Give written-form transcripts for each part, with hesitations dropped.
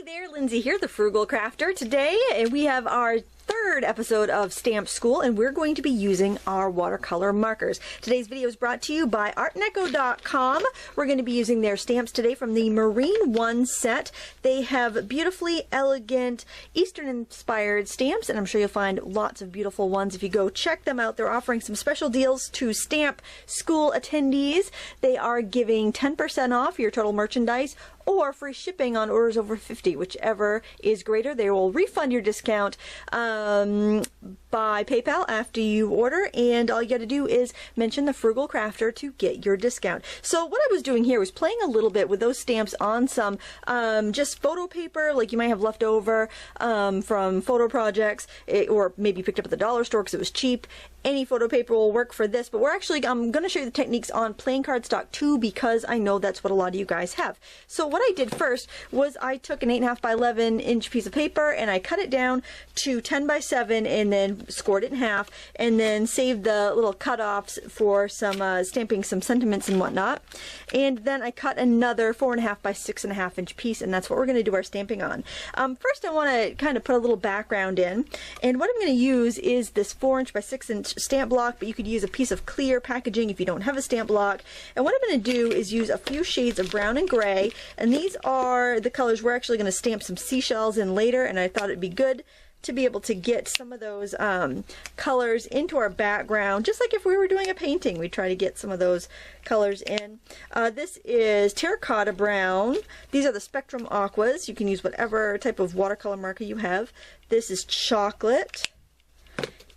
Hey there, Lindsay here, the Frugal Crafter. Today we have our third episode of Stamp School, and we're going to be using our watercolor markers. Today's video is brought to you by artneco.com. We're going to be using their stamps today from the Marine One set. They have beautifully elegant Eastern-inspired stamps, and I'm sure you'll find lots of beautiful ones if you go check them out. They're offering some special deals to Stamp School attendees. They are giving 10% off your total merchandise or free shipping on orders over 50, whichever is greater. They will refund your discount by PayPal after you order, and all you got to do is mention the Frugal Crafter to get your discount. So what I was doing here was playing a little bit with those stamps on some just photo paper, like you might have left over from photo projects, or maybe picked up at the dollar store because it was cheap. Any photo paper will work for this, but I'm going to show you the techniques on plain cardstock too, because I know that's what a lot of you guys have. So what I did first was I took an 8.5 by 11 inch piece of paper and I cut it down to 10 by 7 and then scored it in half, and then saved the little cutoffs for some stamping some sentiments and whatnot. And then I cut another 4.5 by 6.5 inch piece, and that's what we're going to do our stamping on. First I want to kind of put a little background in, and what I'm going to use is this 4" by 6" stamp block, but you could use a piece of clear packaging if you don't have a stamp block. And what I'm going to do is use a few shades of brown and gray, and these are the colors we're actually going to stamp some seashells in later, and I thought it'd be good to be able to get some of those colors into our background, just like if we were doing a painting, we try to get some of those colors in. This is Terracotta brown. These are the Spectrum Aquas. You can use whatever type of watercolor marker you have. This is chocolate.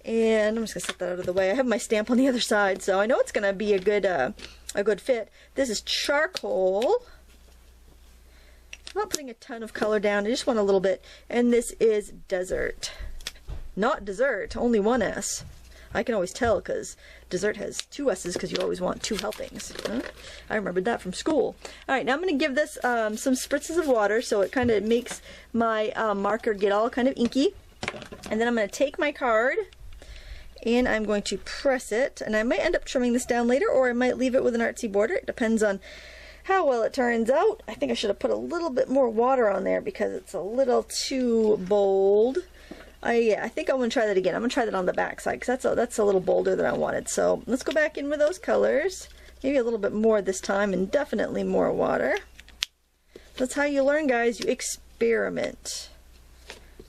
And I'm just going to set that out of the way. I have my stamp on the other side, so I know it's going to be a good fit. This is charcoal. I'm not putting a ton of color down. I just want a little bit. And this is desert. Not dessert, only one S. I can always tell because dessert has two S's because you always want two helpings. Huh? I remembered that from school. Alright, now I'm going to give this some spritzes of water so it kind of makes my marker get all kind of inky. And then I'm going to take my card and I'm going to press it, and I might end up trimming this down later, or I might leave it with an artsy border. It depends on how well it turns out. I think I should have put a little bit more water on there because it's a little too bold. Yeah, I think I'm going to try that again. I'm going to try that on the back side because that's a little bolder than I wanted. So let's go back in with those colors. Maybe a little bit more this time, and definitely more water. That's how you learn, guys. You experiment.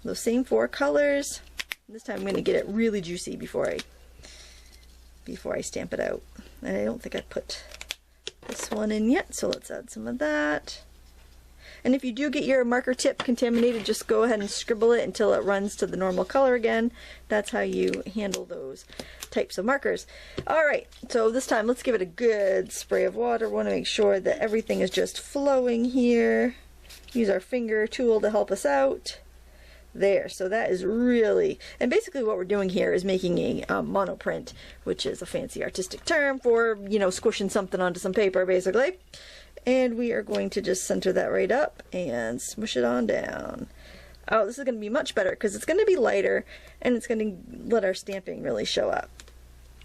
Those same 4 colors. This time I'm going to get it really juicy before I stamp it out. And I don't think I put this one in yet, so let's add some of that. And if you do get your marker tip contaminated, just go ahead and scribble it until it runs to the normal color again. That's how you handle those types of markers. Alright, so this time let's give it a good spray of water. We want to make sure that everything is just flowing here. Use our finger tool to help us out. There, so that is really, and basically what we're doing here is making a monoprint, which is a fancy artistic term for, you know, squishing something onto some paper, basically. And we are going to just center that right up and smush it on down. Oh, this is going to be much better because it's going to be lighter and it's going to let our stamping really show up.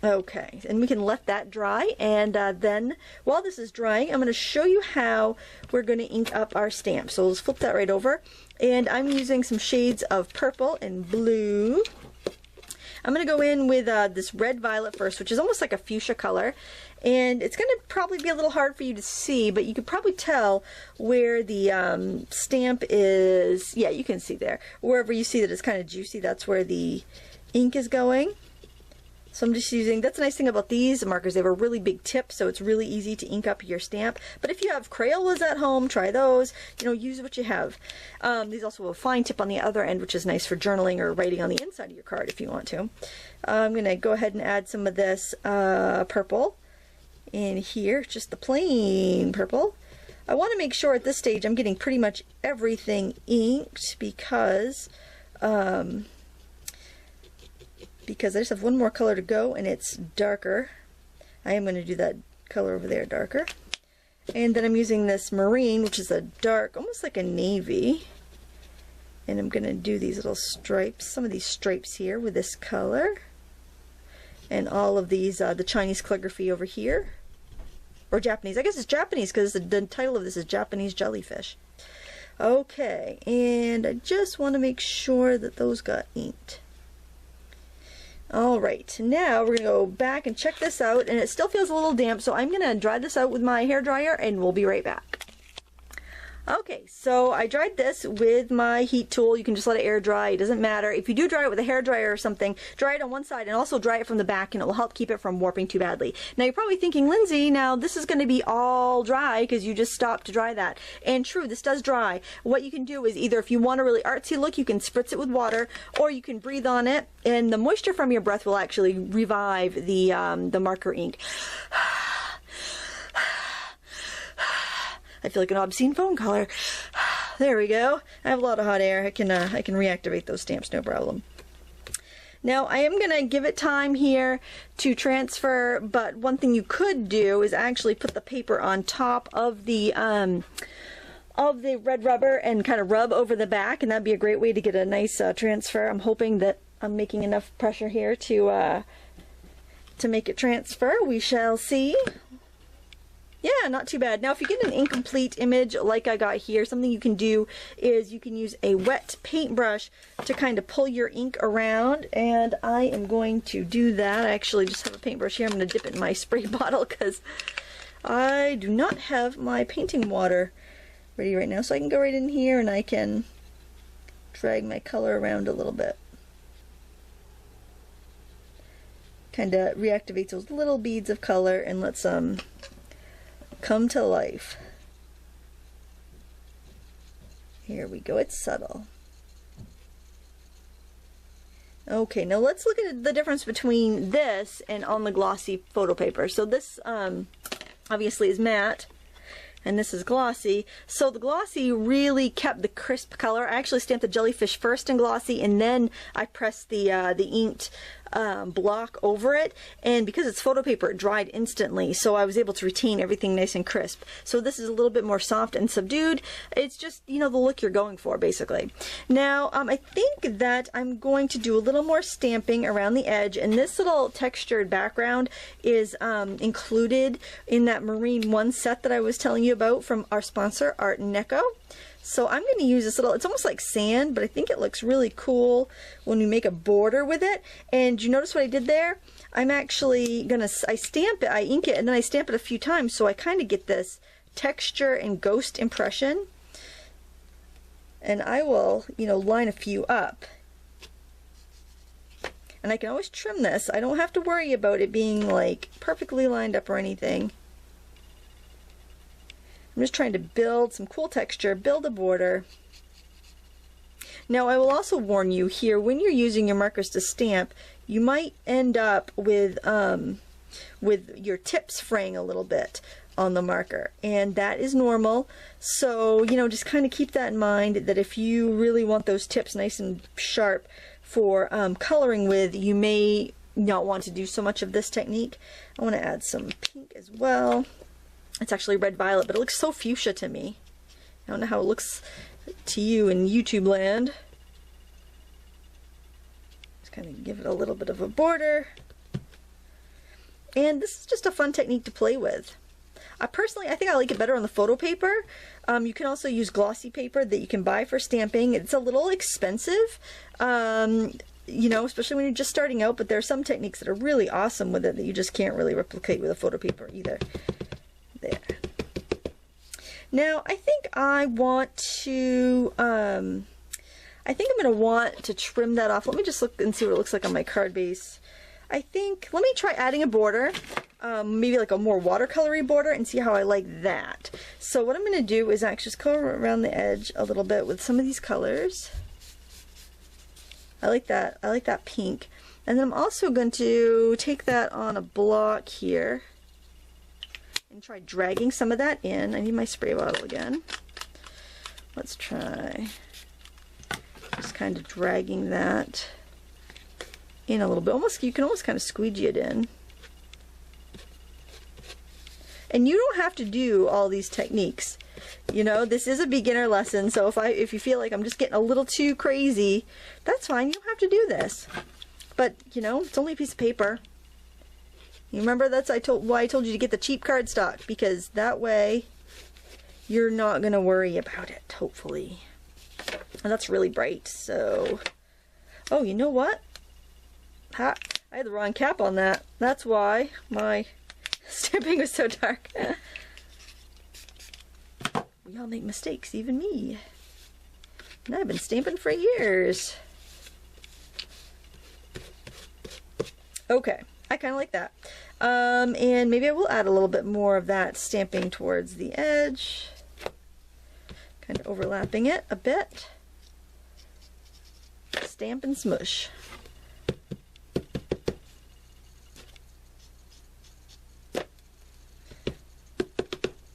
Okay, and we can let that dry, and then while this is drying, I'm going to show you how we're going to ink up our stamp. So let's flip that right over, and I'm using some shades of purple and blue. I'm going to go in with this red violet first, which is almost like a fuchsia color, and it's going to probably be a little hard for you to see, but you could probably tell where the stamp is. Yeah, you can see there. Wherever you see that it's kind of juicy, that's where the ink is going. So I'm just using, that's the nice thing about these markers, they have a really big tip, so it's really easy to ink up your stamp. But if you have Crayolas at home, try those. You know, use what you have. These also have a fine tip on the other end, which is nice for journaling or writing on the inside of your card if you want to. I'm going to go ahead and add some of this purple in here, just the plain purple. I want to make sure at this stage I'm getting pretty much everything inked because I just have one more color to go, and it's darker. I am going to do that color over there darker. And then I'm using this marine, which is a dark, almost like a navy. And I'm going to do these little stripes, some of these stripes here with this color. And all of these, the Chinese calligraphy over here. Or Japanese. I guess it's Japanese because the title of this is Japanese jellyfish. Okay, and I just want to make sure that those got inked. Alright, now we're going to go back and check this out, and it still feels a little damp, so I'm going to dry this out with my hairdryer, and we'll be right back. Okay, so I dried this with my heat tool. You can just let it air dry. It doesn't matter. If you do dry it with a hairdryer or something, dry it on one side and also dry it from the back, and it will help keep it from warping too badly. Now you're probably thinking, Lindsay, now this is going to be all dry because you just stopped to dry that. And true, this does dry. What you can do is either if you want a really artsy look, you can spritz it with water, or you can breathe on it, and the moisture from your breath will actually revive the marker ink. I feel like an obscene phone caller. There we go. I have a lot of hot air. I can reactivate those stamps, no problem. Now I am gonna give it time here to transfer, but one thing you could do is actually put the paper on top of the red rubber and kind of rub over the back, and that'd be a great way to get a nice transfer. I'm hoping that I'm making enough pressure here to make it transfer. We shall see. Yeah, not too bad. Now if you get an incomplete image like I got here, something you can do is you can use a wet paintbrush to kind of pull your ink around, and I am going to do that. I actually just have a paintbrush here. I'm going to dip it in my spray bottle because I do not have my painting water ready right now. So I can go right in here and I can drag my color around a little bit. Kind of reactivates those little beads of color and lets them come to life. Here we go. It's subtle. Okay, now let's look at the difference between this and on the glossy photo paper. So this obviously is matte, and this is glossy. So the glossy really kept the crisp color. I actually stamped the jellyfish first in glossy, and then I pressed the inked block over it, and because it's photo paper, it dried instantly, so I was able to retain everything nice and crisp. So this is a little bit more soft and subdued. It's just, you know, the look you're going for, basically. Now I think that I'm going to do a little more stamping around the edge, and this little textured background is included in that Marine 1 set that I was telling you about from our sponsor, Art Neko. So I'm going to use this little, it's almost like sand, but I think it looks really cool when we make a border with it. And you notice what I did there? I'm actually going to, I stamp it, I ink it, and then I stamp it a few times, so I kind of get this texture and ghost impression. And I will, you know, line a few up. And I can always trim this. I don't have to worry about it being like perfectly lined up or anything. I'm just trying to build some cool texture, build a border. Now I will also warn you here, when you're using your markers to stamp, you might end up with your tips fraying a little bit on the marker, and that is normal. So, you know, just kind of keep that in mind, that if you really want those tips nice and sharp for coloring with, you may not want to do so much of this technique. I want to add some pink as well. It's actually red violet, but it looks so fuchsia to me. I don't know how it looks to you in YouTube land. Just kind of give it a little bit of a border. And this is just a fun technique to play with. Personally, I think I like it better on the photo paper. You can also use glossy paper that you can buy for stamping. It's a little expensive, you know, especially when you're just starting out, but there are some techniques that are really awesome with it that you just can't really replicate with a photo paper either. There. Now I think I want to I think I'm going to want to trim that off. Let me just look and see what it looks like on my card base. I think, let me try adding a border, maybe like a more watercolory border, and see how I like that. So what I'm going to do is actually just go around the edge a little bit with some of these colors. I like that pink. And then I'm also going to take that on a block here and try dragging some of that in. I need my spray bottle again. Let's try just kind of dragging that in a little bit. Almost, you can almost kind of squeegee it in. And you don't have to do all these techniques. You know, this is a beginner lesson, so if you feel like I'm just getting a little too crazy, that's fine. You don't have to do this. But, you know, it's only a piece of paper. You remember that's why I told you to get the cheap cardstock, because that way you're not going to worry about it, hopefully. And that's really bright, so... Oh, you know what? Ha! I had the wrong cap on that. That's why my stamping was so dark. We all make mistakes, even me. And I've been stamping for years. Okay, I kind of like that. And maybe I will add a little bit more of that stamping towards the edge. Kind of overlapping it a bit. Stamp and smush.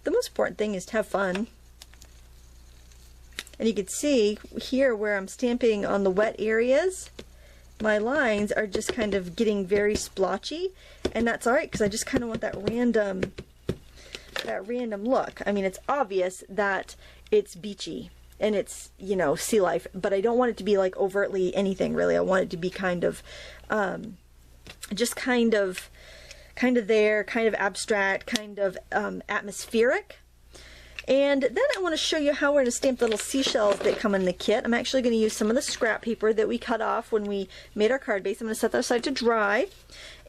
The most important thing is to have fun. And you can see here where I'm stamping on the wet areas, my lines are just kind of getting very splotchy, and that's alright because I just kind of want that random look. I mean, it's obvious that it's beachy and it's, you know, sea life, but I don't want it to be like overtly anything really. I want it to be kind of just kind of there, kind of abstract, kind of atmospheric. And then I want to show you how we're going to stamp the little seashells that come in the kit. I'm actually going to use some of the scrap paper that we cut off when we made our card base. I'm going to set that aside to dry.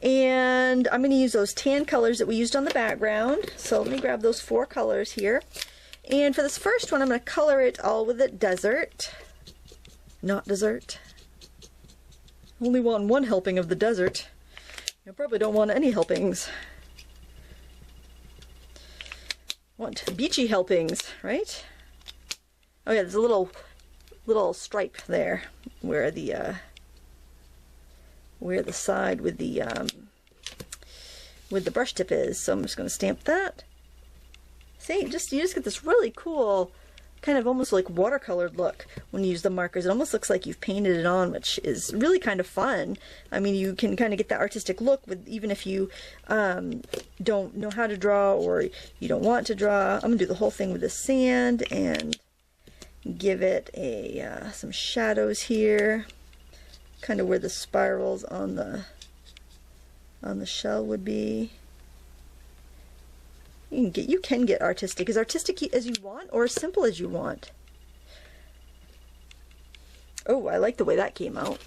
And I'm going to use those tan colors that we used on the background. So let me grab those 4 colors here. And for this first one, I'm going to color it all with a desert. Not dessert. Only want 1 helping of the desert. You probably don't want any helpings. Want beachy helpings, right? Oh yeah, there's a little stripe there where the side with the brush tip is. So I'm just going to stamp that. See, you just get this really cool, kind of almost like watercolored look when you use the markers. It almost looks like you've painted it on, which is really kind of fun. I mean, you can kind of get that artistic look with, even if you don't know how to draw or you don't want to draw. I'm gonna do the whole thing with the sand and give it some shadows here, kind of where the spirals on the shell would be. You can get artistic, as artistic as you want or as simple as you want. Oh, I like the way that came out.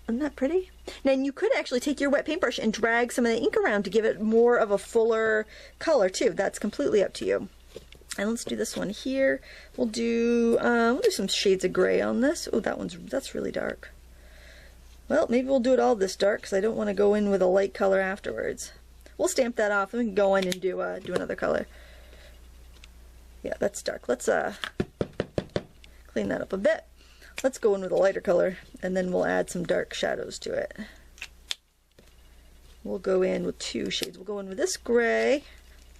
Isn't that pretty? Now you could actually take your wet paintbrush and drag some of the ink around to give it more of a fuller color too. That's completely up to you. And let's do this one here. We'll do some shades of gray on this. Oh, that's really dark. Well, maybe we'll do it all this dark because I don't want to go in with a light color afterwards. We'll stamp that off and we can go in and do another color. Yeah, that's dark. Let's clean that up a bit. Let's go in with a lighter color and then we'll add some dark shadows to it. We'll go in with 2 shades. We'll go in with this gray.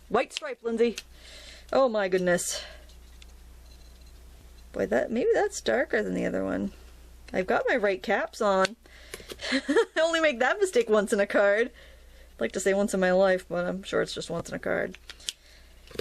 White stripe, Lindsay. Oh my goodness. Boy, maybe that's darker than the other one. I've got my right caps on. I only make that mistake once in a card. I'd like to say once in my life, but I'm sure it's just once in a card.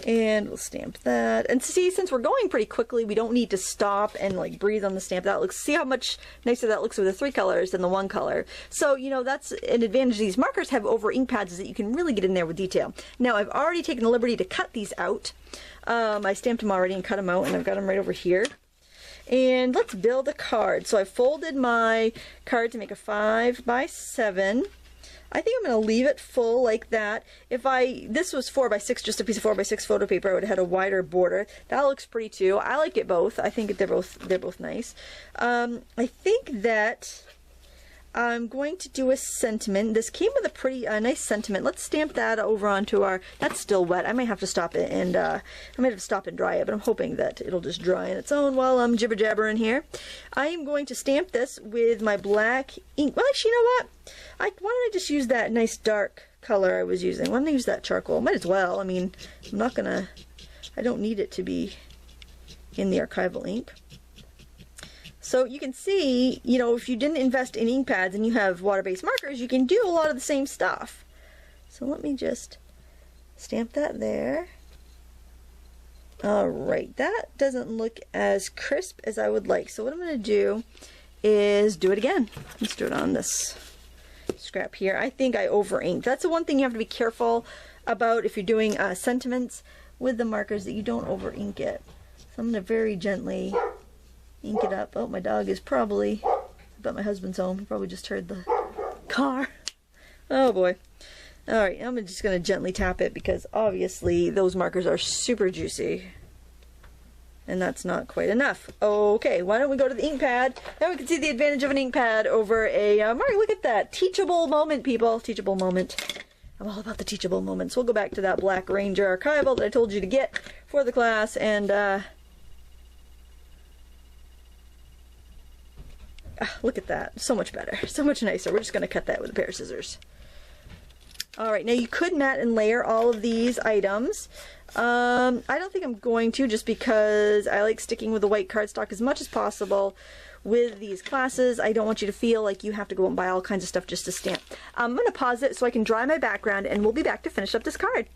And we'll stamp that. And see, since we're going pretty quickly, we don't need to stop and like breathe on the stamp. See how much nicer that looks with the 3 colors than the 1 color. So, you know, that's an advantage these markers have over ink pads, is that you can really get in there with detail. Now, I've already taken the liberty to cut these out. I stamped them already and cut them out, and I've got them right over here. And let's build a card. So I folded my card to make a 5x7. I think I'm going to leave it full like that. This was 4x6, just a piece of 4x6 photo paper, I would have had a wider border. That looks pretty too. I like it both. I think they're both nice. I think that I'm going to do a sentiment. This came with a pretty nice sentiment. Let's stamp that over onto our. That's still wet. I might have to stop it and I might have to stop and dry it, but I'm hoping that it'll just dry on its own while I'm jibber jabbering here. I am going to stamp this with my black ink. Well, actually, you know what? Why don't I just use that nice dark color I was using? Why don't I use that charcoal? Might as well. I mean, I don't need it to be in the archival ink. So you can see, you know, if you didn't invest in ink pads and you have water-based markers, you can do a lot of the same stuff. So let me just stamp that there. Alright, that doesn't look as crisp as I would like. So what I'm going to do is do it again. Let's do it on this scrap here. I think I over-inked. That's the one thing you have to be careful about if you're doing sentiments. with the markers that you don't over ink it. So I'm going to very gently ink it up. Oh, my dog is probably, I bet my husband's home. He probably just heard the car. Oh boy. Alright, I'm just going to gently tap it because obviously those markers are super juicy. And that's not quite enough. Okay, why don't we go to the ink pad? Now we can see the advantage of an ink pad over a marker. Look at that. Teachable moment, people. Teachable moment. I'm all about the teachable moments. We'll go back to that Black Ranger archival that I told you to get for the class, and look at that. So much better. So much nicer. We're just going to cut that with a pair of scissors. Alright, now you could mat and layer all of these items. I don't think I'm going to, just because I like sticking with the white cardstock as much as possible with these classes. I don't want you to feel like you have to go and buy all kinds of stuff just to stamp. I'm going to pause it so I can dry my background, and we'll be back to finish up this card.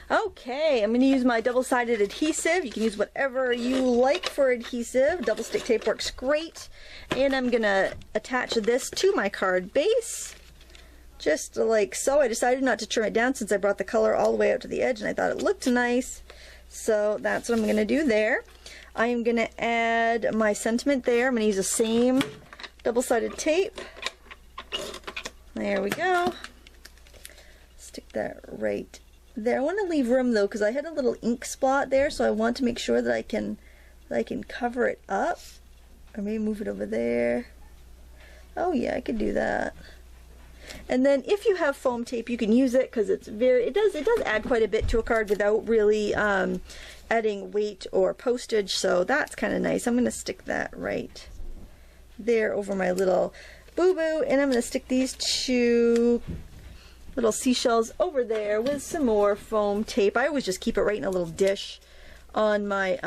Okay, I'm going to use my double-sided adhesive. You can use whatever you like for adhesive. Double stick tape works great. And I'm going to attach this to my card base. Just like so. I decided not to trim it down since I brought the color all the way out to the edge and I thought it looked nice. So that's what I'm going to do there. I am going to add my sentiment there. I'm going to use the same double-sided tape. There we go. Stick that right there. I want to leave room though because I had a little ink spot there, so I want to make sure that I can cover it up. Or maybe move it over there. Oh yeah, I could do that. And then if you have foam tape, you can use it because it does add quite a bit to a card without really adding weight or postage, so that's kind of nice. I'm going to stick that right there over my little boo-boo, and I'm going to stick these two little seashells over there with some more foam tape. I always just keep it right in a little dish on my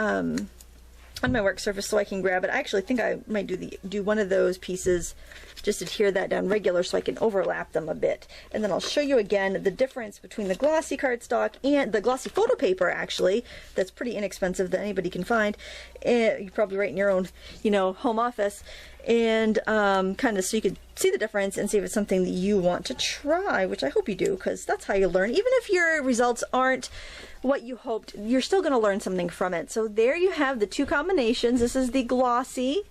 work surface so I can grab it. I actually think I might do one of those pieces, just adhere that down regular so I can overlap them a bit. And then I'll show you again the difference between the glossy cardstock and the glossy photo paper, actually, that's pretty inexpensive that anybody can find. You probably write in your own, home office. And kind of so you could see the difference and see if it's something that you want to try, which I hope you do, because that's how you learn. Even if your results aren't what you hoped, you're still going to learn something from it. So there you have the two combinations. This is the glossy,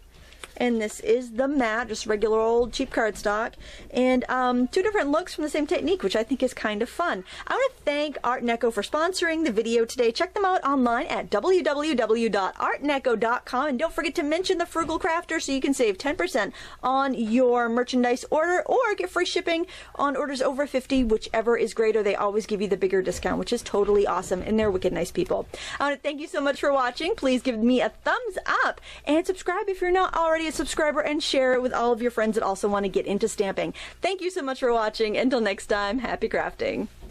and this is the matte, just regular old cheap cardstock, and two different looks from the same technique, which I think is kind of fun. I want to thank Art & Echo for sponsoring the video today. Check them out online at www.artandeco.com, and don't forget to mention the Frugal Crafter so you can save 10% on your merchandise order or get free shipping on orders over 50, whichever is greater. They always give you the bigger discount, which is totally awesome, and they're wicked nice people. I want to thank you so much for watching. Please give me a thumbs up and subscribe if you're not already a subscriber, and share it with all of your friends that also want to get into stamping. Thank you so much for watching. Until next time, happy crafting.